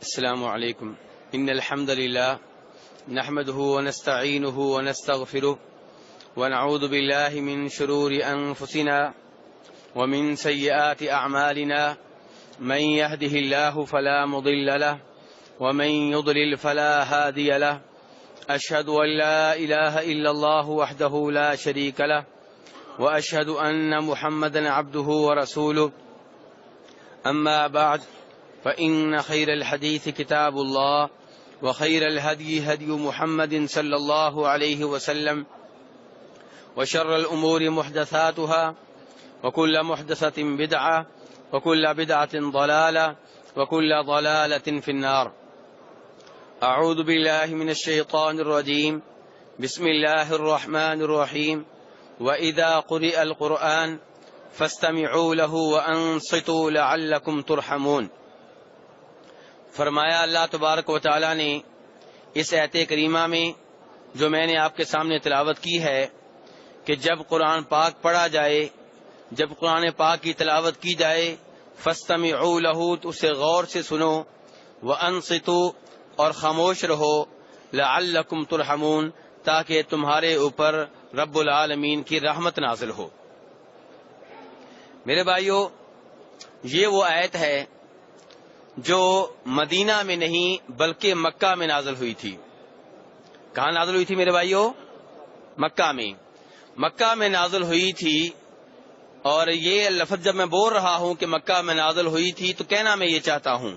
السلام عليكم. إن الحمد لله نحمده ونستعينه ونستغفره ونعوذ بالله من شرور أنفسنا ومن سيئات أعمالنا، من يهده الله فلا مضل له ومن يضلل فلا هادي له. أشهد أن لا إله إلا الله وحده لا شريك له وأشهد أن محمدا عبده ورسوله. أما بعد، فإن خير الحديث كتاب الله وخير الهدي هدي محمد صلى الله عليه وسلم وشر الأمور محدثاتها وكل محدثة بدعة وكل بدعة ضلالة وكل ضلالة في النار. أعوذ بالله من الشيطان الرجيم. بسم الله الرحمن الرحيم. وإذا قرئ القرآن فاستمعوا له وأنصتوا لعلكم ترحمون. فرمایا اللہ تبارک و تعالی نے اس آیت کریمہ میں جو میں نے آپ کے سامنے تلاوت کی ہے کہ جب قرآن پاک پڑھا جائے، جب قرآن پاک کی تلاوت کی جائے، فاستمعوا له تو اسے غور سے سنو، وانصتوا اور خاموش رہو، لعلکم ترحمون تاکہ تمہارے اوپر رب العالمین کی رحمت نازل ہو۔ میرے بھائیو، یہ وہ آیت ہے جو مدینہ میں نہیں بلکہ مکہ میں نازل ہوئی تھی۔ کہاں نازل ہوئی تھی میرے بھائیو؟ مکہ میں۔ مکہ میں نازل ہوئی تھی، اور یہ لفظ جب میں بول رہا ہوں کہ مکہ میں نازل ہوئی تھی تو کہنا میں یہ چاہتا ہوں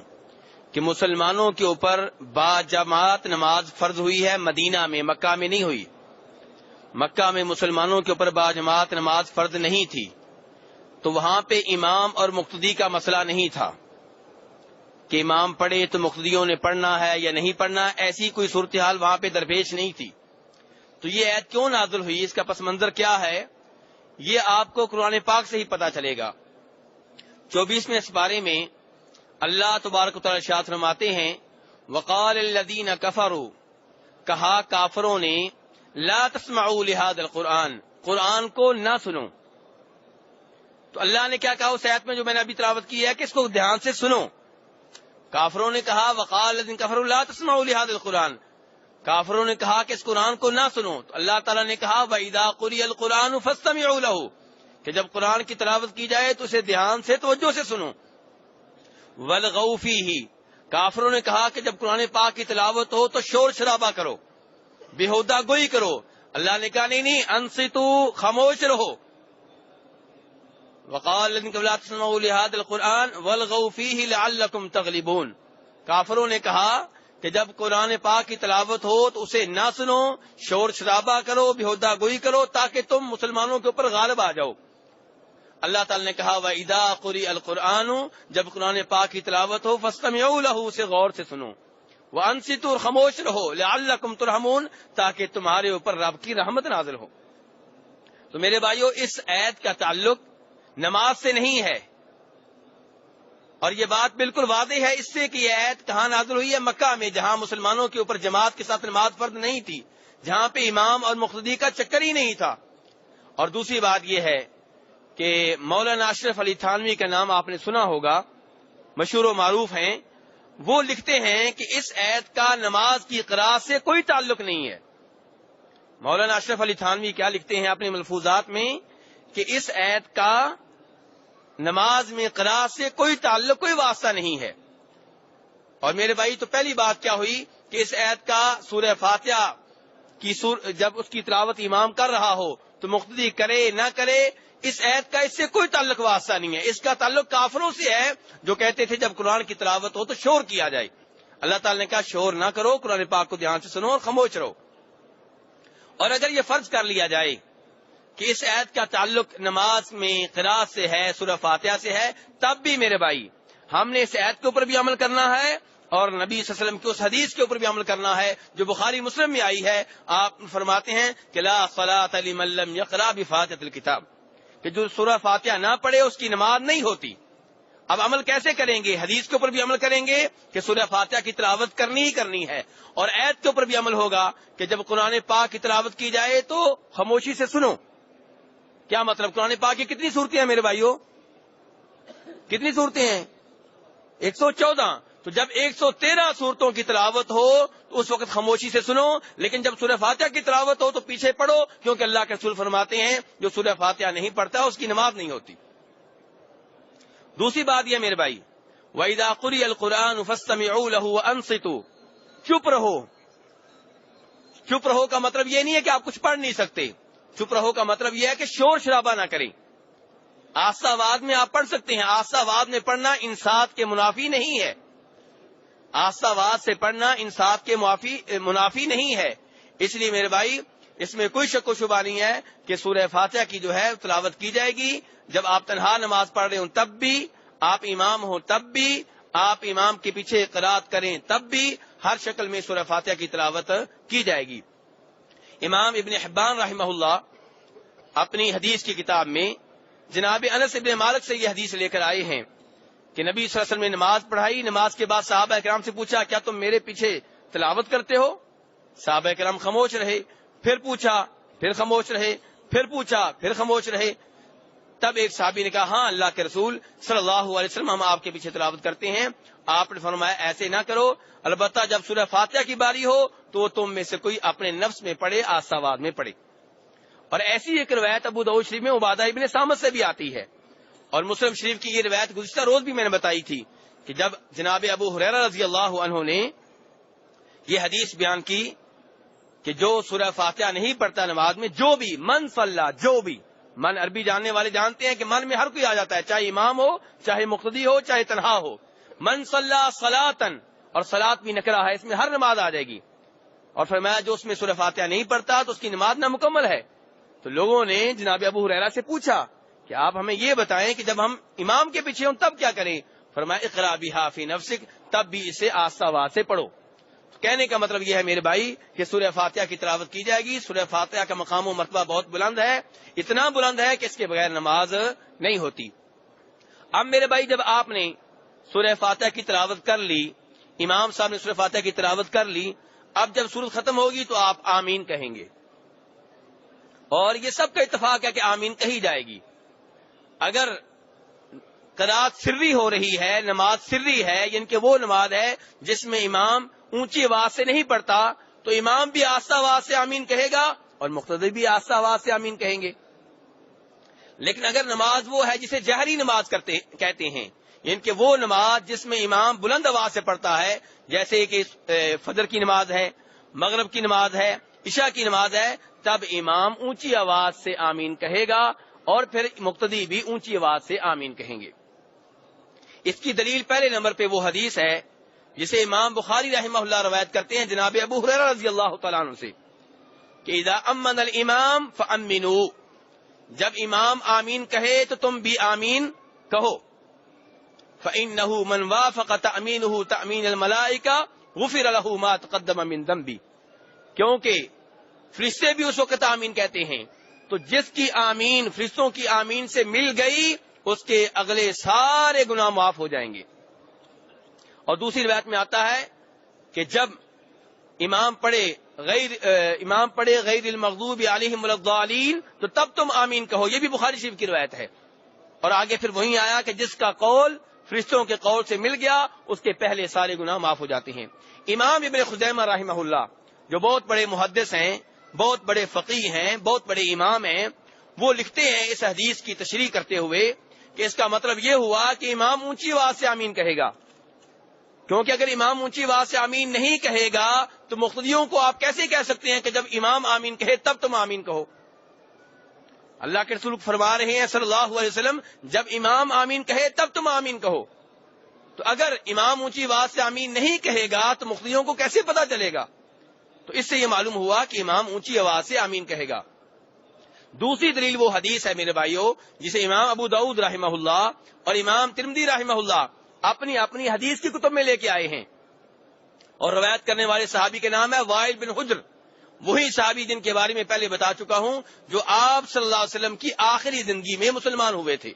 کہ مسلمانوں کے اوپر باجماعت نماز فرض ہوئی ہے مدینہ میں، مکہ میں نہیں ہوئی۔ مکہ میں مسلمانوں کے اوپر باجماعت نماز فرض نہیں تھی، تو وہاں پہ امام اور مقتدی کا مسئلہ نہیں تھا کہ امام پڑھے تو مقتدیوں نے پڑھنا ہے یا نہیں پڑھنا، ایسی کوئی صورتحال وہاں پہ درپیش نہیں تھی۔ تو یہ آیت کیوں نازل ہوئی، اس کا پس منظر کیا ہے، یہ آپ کو قرآن پاک سے ہی پتا چلے گا۔ 24ویں سپارے میں اللہ تبارک و تعالی ارشاد فرماتے ہیں، وقال الذین کفروا، کہا کافروں نے، لا تسمعوا لهذا القرآن، قرآن کو نہ سنو۔ تو اللہ نے کیا کہا اس آیت میں جو میں نے ابھی تلاوت کی ہے کہ اس کو دھیان سے سنو۔ کافروں نے کہا وقال الذین کفروا لا تسمعوا لهذا القرآن، کافروں نے کہا کہ اس قرآن کو نہ سنو۔ تو اللہ تعالیٰ نے کہا وَإِذَا قُرِئَ الْقُرْآنُ فَاسْتَمِعُوا لَهُ، کہ جب قرآن کی تلاوت کی جائے تو اسے دھیان سے توجہ سے سنو۔ وَالْغَوْا فِيهِ، کافروں نے کہا کہ جب قرآن پاک کی تلاوت ہو تو شور شرابہ کرو، بیہودہ گوئی کرو۔ اللہ نے کہا نہیں، انصتوا، خاموش رہو۔ وقال الذين كفروا لا تسمعوا لهذا القرآن والغوا فيه لعلكم تغلبون، کافروں نے کہا کہ جب قرآن پاک کی تلاوت ہو تو اسے نہ سنو، شور شرابہ کرو، بیہودہ گوئی کرو تاکہ تم مسلمانوں کے اوپر غالب آ جاؤ۔ اللہ تعالی نے کہا وَإِذَا قُرِئَ الْقُرْآنُ، جب قرآن پاک کی تلاوت ہو فَاسْتَمِعُوا لَهُ، اسے غور سے سنو، وَأَنصِتُوا، اور خاموش رہو، لَعَلَّكُمْ تُرْحَمُونَ تاکہ تمہارے اوپر رب کی رحمت نازل ہو۔ تو میرے بھائیو، اس آیت کا تعلق نماز سے نہیں ہے، اور یہ بات بالکل واضح ہے اس سے کہ یہ آیت کہاں نازل ہوئی ہے، مکہ میں، جہاں مسلمانوں کے اوپر جماعت کے ساتھ نماز فرض نہیں تھی، جہاں پہ امام اور مقتدی کا چکر ہی نہیں تھا۔ اور دوسری بات یہ ہے کہ مولانا اشرف علی تھانوی کا نام آپ نے سنا ہوگا، مشہور و معروف ہیں، وہ لکھتے ہیں کہ اس آیت کا نماز کی قراءت سے کوئی تعلق نہیں ہے۔ مولانا اشرف علی تھانوی کیا لکھتے ہیں اپنے ملفوظات میں کہ اس آیت کا نماز میں قراءت سے کوئی تعلق، کوئی واسطہ نہیں ہے۔ اور میرے بھائی، تو پہلی بات کیا ہوئی کہ اس آیت کا سورہ فاتحہ کی جب اس کی تلاوت امام کر رہا ہو تو مقتدی کرے نہ کرے، اس آیت کا اس سے کوئی تعلق واسطہ نہیں ہے۔ اس کا تعلق کافروں سے ہے جو کہتے تھے جب قرآن کی تلاوت ہو تو شور کیا جائے۔ اللہ تعالی نے کہا شور نہ کرو، قرآن پاک کو دھیان سے سنو اور خاموش رہو۔ اور اگر یہ فرض کر لیا جائے کہ اس آیت کا تعلق نماز میں قراءت سے ہے، سورہ فاتحہ سے ہے، تب بھی میرے بھائی ہم نے اس آیت کے اوپر بھی عمل کرنا ہے اور نبی صلی اللہ علیہ وسلم کی اس حدیث کے اوپر بھی عمل کرنا ہے جو بخاری مسلم میں آئی ہے۔ آپ فرماتے ہیں کہ لا صلاۃ لمن لم یقرأ بفاتحۃ الکتاب، کہ جو سورہ فاتحہ نہ پڑھے اس کی نماز نہیں ہوتی۔ اب عمل کیسے کریں گے؟ حدیث کے اوپر بھی عمل کریں گے کہ سورہ فاتحہ کی تلاوت کرنی ہی کرنی ہے، اور آیت کے اوپر بھی عمل ہوگا کہ جب قرآن پاک کی تلاوت کی جائے تو خاموشی سے سنو۔ کیا مطلب؟ قرآن پاک کی کتنی صورتیں ہیں میرے بھائیوں؟ کتنی صورتیں ہیں؟ 114۔ تو جب 113 صورتوں کی تلاوت ہو تو اس وقت خاموشی سے سنو، لیکن جب سورہ فاتحہ کی تلاوت ہو تو پیچھے پڑھو، کیونکہ اللہ کے رسول فرماتے ہیں جو سورہ فاتحہ نہیں پڑھتا اس کی نماز نہیں ہوتی۔ دوسری بات یہ میرے بھائی، وَإِذَا قُرِئَ الْقُرْآنُ فَاسْتَمِعُوا لَهُ وَأَنصِتُوا، چپ رہو۔ چپ رہو کا مطلب یہ نہیں ہے کہ آپ کچھ پڑھ نہیں سکتے، چپ رہو کا مطلب یہ ہے کہ شور شرابہ نہ کریں۔ آہستہ آواز میں آپ پڑھ سکتے ہیں، آہستہ آواز میں پڑھنا انصات کے منافی نہیں ہے، آہستہ آواز سے پڑھنا انصات کے منافی نہیں ہے۔ اس لیے میرے بھائی اس میں کوئی شک و شبہ نہیں ہے کہ سورہ فاتحہ کی جو ہے تلاوت کی جائے گی، جب آپ تنہا نماز پڑھ رہے ہوں تب بھی، آپ امام ہوں تب بھی، آپ امام کے پیچھے قرات کریں تب بھی، ہر شکل میں سورہ فاتحہ کی تلاوت کی جائے گی۔ امام ابن حبان رحمہ اللہ اپنی حدیث کی کتاب میں جناب انس ابن مالک سے یہ حدیث لے کر آئے ہیں کہ نبی صلی اللہ علیہ وسلم نے نماز پڑھائی، نماز کے بعد صحابہ کرام سے پوچھا کیا تم میرے پیچھے تلاوت کرتے ہو؟ صحابہ کرام خاموش رہے، پھر پوچھا، پھر خاموش رہے، پھر پوچھا، پھر خاموش رہے۔ تب ایک صحابی نے کہا ہاں اللہ کے رسول صلی اللہ علیہ وسلم ہم آپ کے پیچھے تلاوت کرتے ہیں۔ آپ نے فرمایا ایسے نہ کرو، البتہ جب سورہ فاتحہ کی باری ہو تو تم میں سے کوئی اپنے نفس میں پڑھے، آہستہ آواز میں پڑھے۔ اور ایسی ایک روایت ابو داؤد شریف میں عبادہ ابن صامت سے بھی آتی ہے، اور مسلم شریف کی یہ روایت گزشتہ روز بھی میں نے بتائی تھی کہ جب جناب ابو ہریرہ رضی اللہ عنہ نے یہ حدیث بیان کی کہ جو سورہ فاتحہ نہیں پڑھتا نماز میں، جو بھی من صلی، جو بھی من عربی جاننے والے جانتے ہیں کہ من میں ہر کوئی آ جاتا ہے، چاہے امام ہو، چاہے مقتدی ہو، چاہے تنہا ہو۔ من صلی صلاۃً، اور صلاۃ بھی نکرہ ہے، اس میں ہر نماز آ جائے گی۔ اور فرمایا جو اس میں سورہ فاتحہ نہیں پڑھتا تو اس کی نماز نامکمل ہے۔ تو لوگوں نے جناب ابو ہریرہ سے پوچھا کہ آپ ہمیں یہ بتائیں کہ جب ہم امام کے پیچھے ہوں تب کیا کریں؟ فرمایا اقرا بہا فی نفسک، تب بھی اسے آہستہ آواز سے پڑھو۔ کہنے کا مطلب یہ ہے میرے بھائی کہ سورہ فاتحہ کی تلاوت کی جائے گی۔ سورہ فاتحہ کا مقام و مرتبہ بہت بلند ہے، اتنا بلند ہے کہ اس کے بغیر نماز نہیں ہوتی۔ اب میرے بھائی جب آپ نے سورہ فاتحہ کی تلاوت کر لی، امام صاحب نے سورہ فاتحہ کی تلاوت کر لی، اب جب سورت ختم ہوگی تو آپ آمین کہیں گے، اور یہ سب کا اتفاق ہے کہ آمین کہی جائے گی۔ اگر قرات سری ہو رہی ہے، نماز سری ہے، یعنی کہ وہ نماز ہے جس میں امام اونچی آواز سے نہیں پڑھتا، تو امام بھی آہستہ آواز سے آمین کہے گا اور مقتدی بھی آہستہ آواز سے آمین کہیں گے۔ لیکن اگر نماز وہ ہے جسے جہری نماز کہتے ہیں، یعنی کہ وہ نماز جس میں امام بلند آواز سے پڑھتا ہے، جیسے کہ فجر کی نماز ہے، مغرب کی نماز ہے، عشاء کی نماز ہے، تب امام اونچی آواز سے آمین کہے گا اور پھر مقتدی بھی اونچی آواز سے آمین کہیں گے۔ اس کی دلیل پہلے نمبر پہ وہ حدیث ہے جسے امام بخاری رحمہ اللہ روایت کرتے ہیں جناب ابو ہریرہ رضی اللہ تعالیٰ عنہ سے کہ اذا امن الامام فامنوا، جب امام آمین کہے تو تم بھی آمین کہو۔ فانه من وافق تأمینه تأمین الملائکہ غفر له ما تقدم من ذنبہ، کیونکہ فرشتے بھی اس وقت آمین کہتے ہیں، تو جس کی آمین فرشتوں کی آمین سے مل گئی اس کے اگلے سارے گناہ معاف ہو جائیں گے۔ اور دوسری روایت میں آتا ہے کہ جب امام پڑھے غیر المغضوب علیہم ولا الضالین تو تب تم آمین کہو، یہ بھی بخاری شریف کی روایت ہے۔ اور آگے پھر وہی آیا کہ جس کا قول فرشتوں کے قول سے مل گیا اس کے پہلے سارے گناہ معاف ہو جاتے ہیں۔ امام ابن خزیمہ رحمہ اللہ جو بہت بڑے محدث ہیں، بہت بڑے فقیہ ہیں، بہت بڑے امام ہیں، وہ لکھتے ہیں اس حدیث کی تشریح کرتے ہوئے کہ اس کا مطلب یہ ہوا کہ امام اونچی آواز سے آمین کہے گا، کیونکہ اگر امام اونچی آواز سے آمین نہیں کہے گا تو مقتدیوں کو آپ کیسے کہہ سکتے ہیں کہ جب امام آمین کہے تب تم آمین کہو؟ اللہ کے رسول فرما رہے ہیں صلی اللہ علیہ وسلم جب امام آمین کہے تب تم آمین کہو، تو اگر امام اونچی آواز سے آمین نہیں کہے گا تو مقتدیوں کو کیسے پتا چلے گا؟ تو اس سے یہ معلوم ہوا کہ امام اونچی آواز سے آمین کہے گا۔ دوسری دلیل وہ حدیث ہے میرے بھائیوں جسے امام ابو داؤد رحمہ اللہ اور امام ترمذی رحمہ اللہ اپنی اپنی حدیث کی کتب میں لے کے آئے ہیں، اور روایت کرنے والے صحابی کے نام ہے وائل بن حجر، وہی صحابی جن کے بارے میں پہلے بتا چکا ہوں جو آپ صلی اللہ علیہ وسلم کی آخری زندگی میں مسلمان ہوئے تھے۔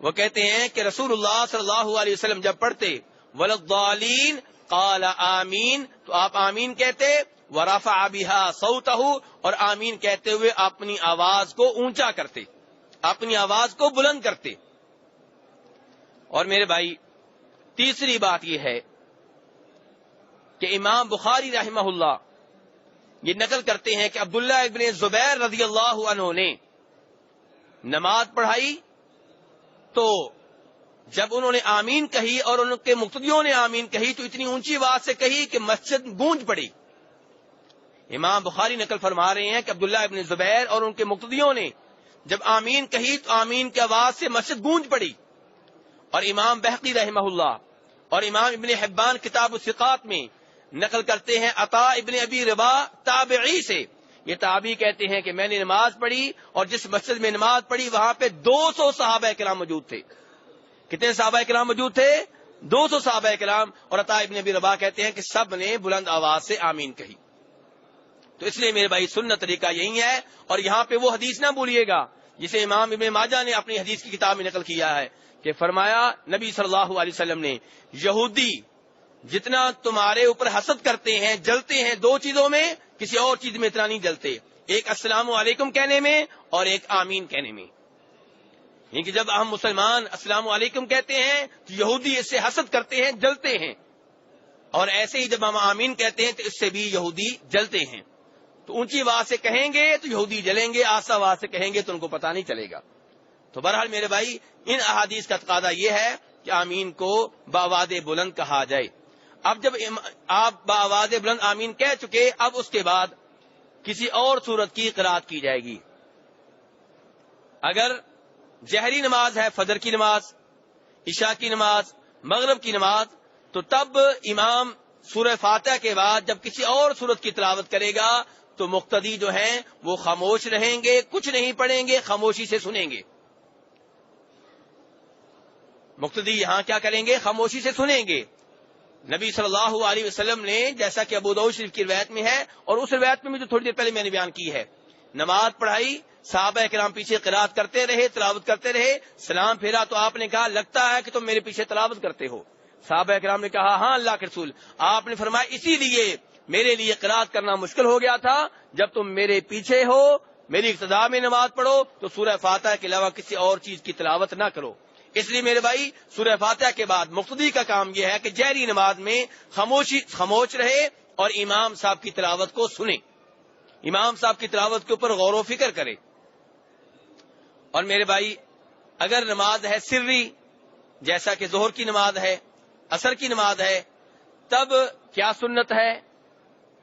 وہ کہتے ہیں کہ رسول اللہ صلی اللہ علیہ وسلم جب پڑھتے وللضالین قال آمین تو آپ آمین کہتے، ورفع بها صوته، اور آمین کہتے ہوئے اپنی آواز کو اونچا کرتے، اپنی آواز کو بلند کرتے۔ اور میرے بھائی تیسری بات یہ ہے کہ امام بخاری رحمہ اللہ یہ نقل کرتے ہیں کہ عبداللہ ابن زبیر رضی اللہ عنہ نے نماز پڑھائی تو جب انہوں نے آمین کہی اور ان کے مقتدیوں نے آمین کہی تو اتنی اونچی آواز سے کہی کہ مسجد گونج پڑی. امام بخاری نقل فرما رہے ہیں کہ عبداللہ ابن زبیر اور ان کے مقتدیوں نے جب آمین کہی تو آمین کی آواز سے مسجد گونج پڑی. اور امام بہقی رحمہ اللہ اور امام ابن حبان کتاب الثقات میں نقل کرتے ہیں عطا ابن ابی رباح تابعی سے، یہ تابعی کہتے ہیں کہ میں نے نماز پڑھی اور جس مسجد میں نماز پڑھی وہاں پہ 200 صحابہ کرام موجود تھے. کتنے صحابہ کرام موجود تھے؟ 200 صحابہ کرام. اور عطا ابن ابی رباح کہتے ہیں کہ سب نے بلند آواز سے آمین کہی. تو اس لیے میرے بھائی سنت طریقہ یہی ہے. اور یہاں پہ وہ حدیث نہ بھولیے گا جسے امام ابن ماجہ نے اپنی حدیث کی کتاب میں نقل کیا ہے کہ فرمایا نبی صلی اللہ علیہ وسلم نے یہودی جتنا تمہارے اوپر حسد کرتے ہیں، جلتے ہیں دو چیزوں میں، کسی اور چیز میں اتنا نہیں جلتے، ایک السلام علیکم کہنے میں اور ایک آمین کہنے میں. یعنی کہ جب ہم مسلمان السلام علیکم کہتے ہیں تو یہودی اس سے حسد کرتے ہیں، جلتے ہیں، اور ایسے ہی جب ہم آمین کہتے ہیں تو اس سے بھی یہودی جلتے ہیں. تو اونچی آواز سے کہیں گے تو یہودی جلیں گے، آہستہ آواز سے کہیں گے تو ان کو پتہ نہیں چلے گا. تو بہرحال میرے بھائی ان احادیث کا تقاضا یہ ہے کہ آمین کو بآواز بلند کہا جائے. اب جب آپ بآواز بلند آمین کہہ چکے، اب اس کے بعد کسی اور صورت کی قرات کی جائے گی. اگر جہری نماز ہے، فجر کی نماز، عشاء کی نماز، مغرب کی نماز، تو تب امام سورہ فاتحہ کے بعد جب کسی اور سورت کی تلاوت کرے گا تو مقتدی جو ہیں وہ خاموش رہیں گے، کچھ نہیں پڑھیں گے، خاموشی سے سنیں گے. مقتدی یہاں کیا کریں گے؟ خاموشی سے سنیں گے. نبی صلی اللہ علیہ وسلم نے جیسا کہ ابو داؤد شریف کی روایت میں ہے اور اس روایت میں جو تھوڑی دیر پہلے میں نے بیان کی ہے، نماز پڑھائی، صحابہ کرام پیچھے قرات کرتے رہے، تلاوت کرتے رہے، سلام پھیرا تو آپ نے کہا لگتا ہے کہ تم میرے پیچھے تلاوت کرتے ہو. صحابہ کرام نے کہا ہاں اللہ کے رسول. آپ نے فرمایا اسی لیے میرے لیے قرات کرنا مشکل ہو گیا تھا، جب تم میرے پیچھے ہو، میری اقتداء میں نماز پڑھو تو سورہ فاتحہ کے علاوہ کسی اور چیز کی تلاوت نہ کرو. اس لیے میرے بھائی سورہ فاتحہ کے بعد مقتدی کا کام یہ ہے کہ جہری نماز میں خاموش رہے اور امام صاحب کی تلاوت کو سنے، امام صاحب کی تلاوت کے اوپر غور و فکر کرے. اور میرے بھائی اگر نماز ہے سری، جیسا کہ ظہر کی نماز ہے، عصر کی نماز ہے، تب کیا سنت ہے؟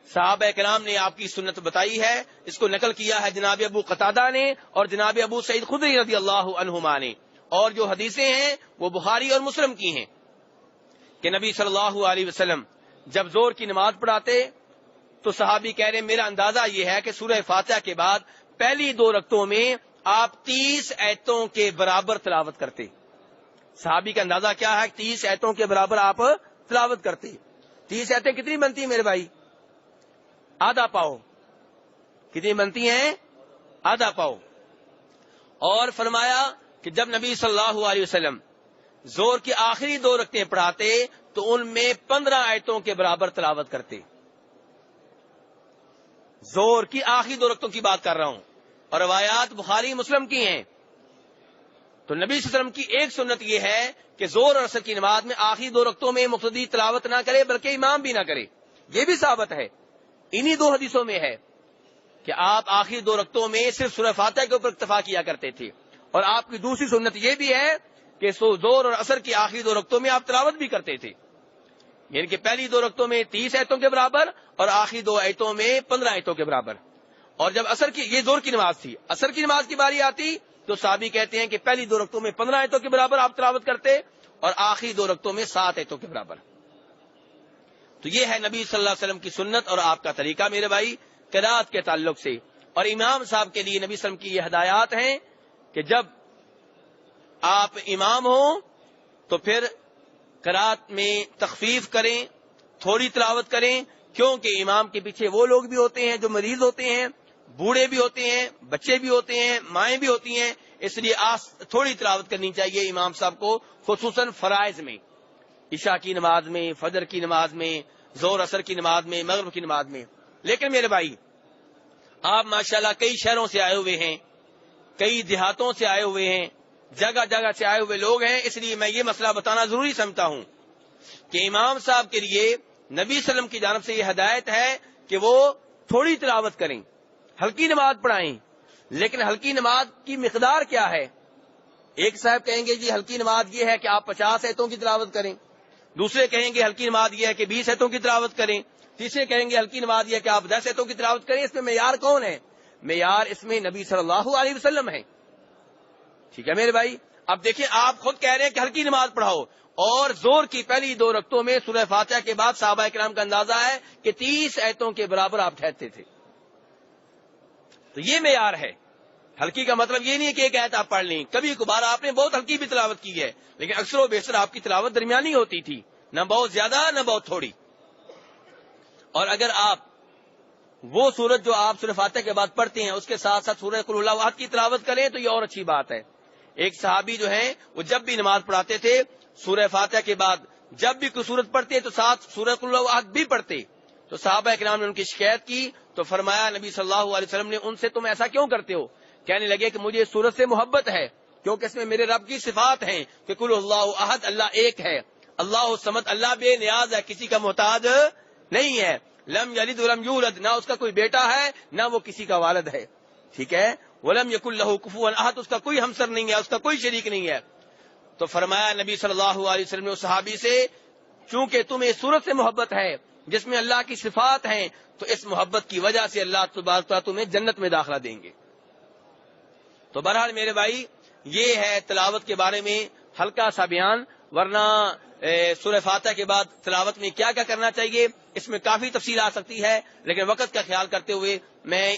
صحابہ کرام نے آپ کی سنت بتائی ہے. اس کو نقل کیا ہے جناب ابو قتادہ نے اور جناب ابو سعید خدری رضی اللہ عنہما نے. اور جو حدیثیں ہیں وہ بخاری اور مسلم کی ہیں کہ نبی صلی اللہ علیہ وسلم جب ظہر کی نماز پڑھاتے تو صحابی کہہ رہے ہیں میرا اندازہ یہ ہے کہ سورہ فاتحہ کے بعد پہلی 2 رکعتوں میں آپ 30 آیتوں کے برابر تلاوت کرتے. صحابی کا اندازہ کیا ہے؟ 30 آیتوں کے برابر آپ تلاوت کرتے. 30 آیتیں کتنی بنتی ہیں میرے بھائی؟ آدھا پاؤ. کتنی بنتی ہیں؟ آدھا پاؤ. اور فرمایا کہ جب نبی صلی اللہ علیہ وسلم ظہر کی آخری 2 رکعتیں پڑھاتے تو ان میں 15 آیتوں کے برابر تلاوت کرتے. ظہر کی آخری 2 رکعتوں کی بات کر رہا ہوں اور روایات بخاری مسلم کی ہیں. تو نبی صلی اللہ علیہ وسلم کی ایک سنت یہ ہے کہ ظہر اور عصر کی نماز میں آخری 2 رکعتوں میں مقتدی تلاوت نہ کرے بلکہ امام بھی نہ کرے. یہ بھی ثابت ہے، انہی 2 حدیثوں میں ہے کہ آپ آخری 2 رکعتوں میں صرف سورہ فاتحہ کے اوپر اکتفا کیا کرتے تھے. اور آپ کی دوسری سنت یہ بھی ہے کہ ظہر اور عصر کی آخری 2 رکعتوں میں آپ تلاوت بھی کرتے تھے، یعنی کہ پہلی 2 رکعتوں میں 30 آیتوں کے برابر اور آخری 2 آیتوں میں 15 آیتوں کے برابر. اور جب عصر کی، یہ ظہر کی نماز تھی، عصر کی نماز کی باری آتی تو صحابی کہتے ہیں کہ پہلی 2 رکعتوں میں 15 آیتوں کے برابر آپ تلاوت کرتے اور آخری 2 رکعتوں میں 7 آیتوں کے برابر. تو یہ ہے نبی صلی اللہ علیہ وسلم کی سنت اور آپ کا طریقہ میرے بھائی قرات کے تعلق سے. اور امام صاحب کے لیے نبی صلی اللہ علیہ وسلم کی یہ ہدایات ہیں کہ جب آپ امام ہوں تو پھر قرات میں تخفیف کریں، تھوڑی تلاوت کریں، کیونکہ امام کے پیچھے وہ لوگ بھی ہوتے ہیں جو مریض ہوتے ہیں، بوڑھے بھی ہوتے ہیں، بچے بھی ہوتے ہیں، مائیں بھی ہوتی ہیں. اس لیے تھوڑی تلاوت کرنی چاہیے امام صاحب کو، خصوصاً فرائض میں، عشاء کی نماز میں، فجر کی نماز میں، ظہر عصر کی نماز میں، مغرب کی نماز میں. لیکن میرے بھائی آپ ماشاءاللہ کئی شہروں سے آئے ہوئے ہیں، کئی دیہاتوں سے آئے ہوئے ہیں، جگہ جگہ سے آئے ہوئے لوگ ہیں، اس لیے میں یہ مسئلہ بتانا ضروری سمجھتا ہوں کہ امام صاحب کے لیے نبی صلی اللہ علیہ وسلم کی جانب سے یہ ہدایت ہے کہ وہ تھوڑی تلاوت کریں، ہلکی نماز پڑھائیں. لیکن ہلکی نماز کی مقدار کیا ہے؟ ایک صاحب کہیں گے جی ہلکی نماز یہ ہے کہ آپ 50 آیتوں کی تلاوت کریں، دوسرے کہیں گے ہلکی نماز یہ ہے کہ 20 آیتوں کی تلاوت کریں، تیسرے کہیں گے ہلکی نماز یہ ہے کہ آپ 10 آیتوں کی تلاوت کریں. اس میں معیار کون ہے؟ معیار اس میں نبی صلی اللہ علیہ وسلم ہے. ٹھیک ہے میرے بھائی. اب دیکھیں آپ خود کہہ رہے ہیں کہ ہلکی نماز پڑھاؤ، اور زور کی پہلی 2 رکعتوں میں سورہ فاتحہ کے بعد صحابہ کرام کا اندازہ ہے کہ 30 آیتوں کے برابر آپ ٹھہرتے تھے. تو یہ معیار ہے. ہلکی کا مطلب یہ نہیں ہے کہ ایک آیت آپ پڑھ لیں، کبھی کبھار آپ نے بہت ہلکی بھی تلاوت کی ہے، لیکن اکثر و بیشتر آپ کی تلاوت درمیانی ہوتی تھی، نہ بہت زیادہ نہ بہت تھوڑی. اور اگر آپ وہ سورت جو آپ سورہ فاتحہ کے بعد پڑھتے ہیں اس کے ساتھ ساتھ سورہ قل اللہ احد کی تلاوت کریں تو یہ اور اچھی بات ہے. ایک صحابی جو ہیں وہ جب بھی نماز پڑھاتے تھے سورہ فاتحہ کے بعد جب بھی کوئی سورت پڑھتے تو ساتھ سورہ قل اللہ احد بھی پڑھتے. تو صحابہ کرام نے ان کی شکایت کی تو فرمایا نبی صلی اللہ علیہ وسلم نے ان سے تم ایسا کیوں کرتے ہو؟ کہنے لگے کہ مجھے اس سورت سے محبت ہے کیونکہ اس میں میرے رب کی صفات ہیں کہ قل اللہ احد، اللہ ایک ہے، اللہ الصمد، اللہ بے نیاز ہے، کسی کا محتاج نہیں ہے، لم یلد ولم یولد، نہ اس کا کوئی بیٹا ہے نہ وہ کسی کا والد ہے. ٹھیک ہے. ولم یکن لہ کفوا احد، اس کا کوئی ہمسر نہیں ہے، اس کا کوئی شریک نہیں ہے. تو فرمایا نبی صلی اللہ علیہ وسلم نے اس صحابی سے چونکہ تمہیں اس سورت سے محبت ہے جس میں اللہ کی صفات ہیں تو اس محبت کی وجہ سے اللہ تبارک و تعالیٰ تمہیں جنت میں داخلہ دیں گے. تو بہرحال میرے بھائی یہ ہے تلاوت کے بارے میں ہلکا سا بیان، ورنہ سورہ فاتحہ کے بعد تلاوت میں کیا کیا کرنا چاہیے اس میں کافی تفصیل آ سکتی ہے، لیکن وقت کا خیال کرتے ہوئے میں